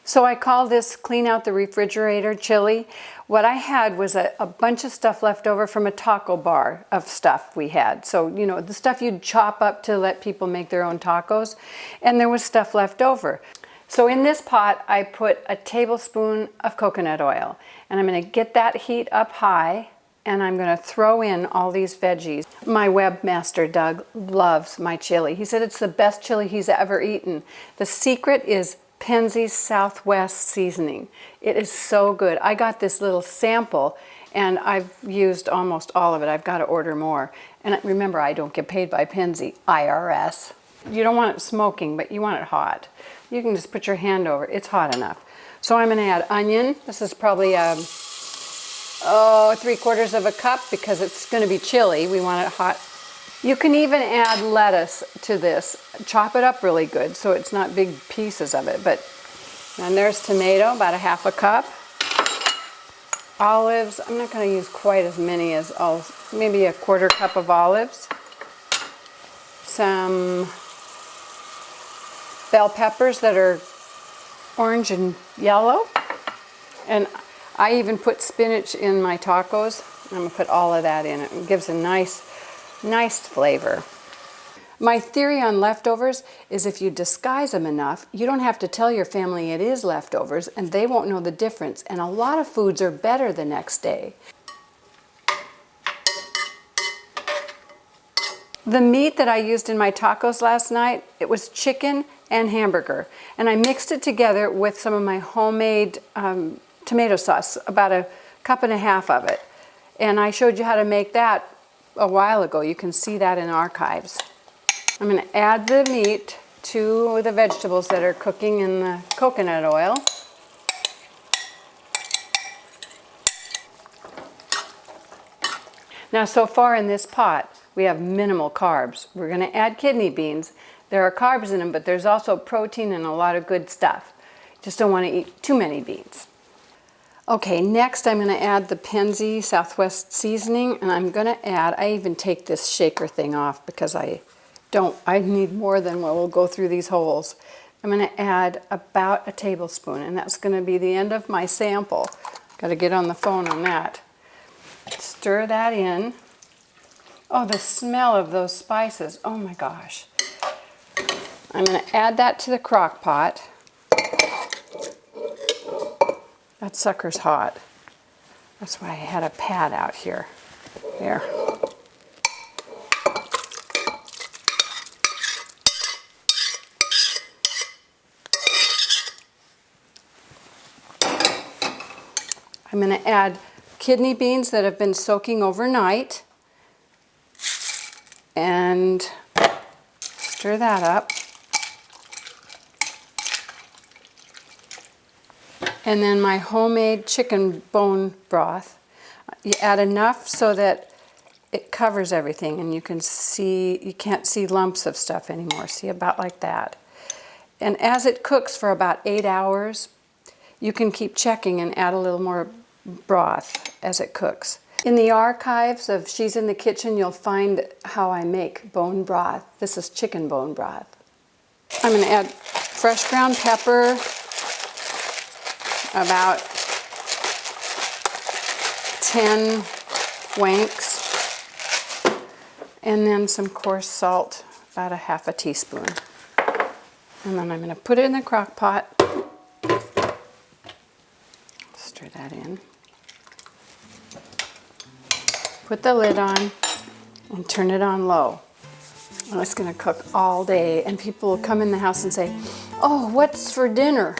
So I call this clean out the refrigerator chili. What I had was a bunch of stuff left over from a taco bar of stuff we had. So, you know, the stuff you'd chop up to let people make their own tacos. And there was stuff left over. So in this pot, I put a tablespoon of coconut oil. And I'm going to get that heat up high. And I'm going to throw in all these veggies. My webmaster, Doug, loves my chili. He said it's the best chili he's ever eaten. The secret is Penzeys Southwest seasoning. It is so good. I got this little sample and I've used almost all of it. I've got to order more. And remember, I don't get paid by Penzeys, IRS. You don't want it smoking, but you want it hot. You can just put your hand over it. It's hot enough. So I'm going to add onion. This is probably 3/4 of a cup because it's going to be chili. We want it hot. You can even add lettuce to this. Chop it up really good so it's not big pieces of it. And there's tomato, about 1/2 cup. Olives, I'm not going to use quite as many as olives. Maybe 1/4 cup of olives. Some bell peppers that are orange and yellow. And I even put spinach in my tacos. I'm going to put all of that in. It gives a nice flavor. My theory on leftovers is if you disguise them enough, you don't have to tell your family it is leftovers and they won't know the difference. And a lot of foods are better the next day. The meat that I used in my tacos last night, it was chicken and hamburger. And I mixed it together with some of my homemade tomato sauce, about 1.5 cups of it. And I showed you how to make that a while ago. You can see that in archives. I'm going to add the meat to the vegetables that are cooking in the coconut oil. Now, so far in this pot, we have minimal carbs. We're going to add kidney beans. There are carbs in them, but there's also protein and a lot of good stuff. Just don't want to eat too many beans. Okay, next I'm going to add the Penzeys Southwest seasoning, and I'm going to add, I even take this shaker thing off because I need more than what will go through these holes. I'm going to add about 1 tablespoon, and that's going to be the end of my sample. Got to get on the phone on that. Stir that in. Oh, the smell of those spices. Oh my gosh. I'm going to add that to the crock pot. That sucker's hot. That's why I had a pad out here. There. I'm going to add kidney beans that have been soaking overnight and stir that up. And then my homemade chicken bone broth. You add enough so that it covers everything and you can't see lumps of stuff anymore. See, about like that. And as it cooks for about 8 hours, you can keep checking and add a little more broth as it cooks. In the archives of She's in the Kitchen, you'll find how I make bone broth. This is chicken bone broth. I'm going to add fresh ground pepper, about 10 wanks, and then some coarse salt, about 1/2 teaspoon. And then I'm going to put it in the crock pot. Stir that in. Put the lid on and turn it on low. And it's going to cook all day, and people will come in the house and say, "Oh, what's for dinner?"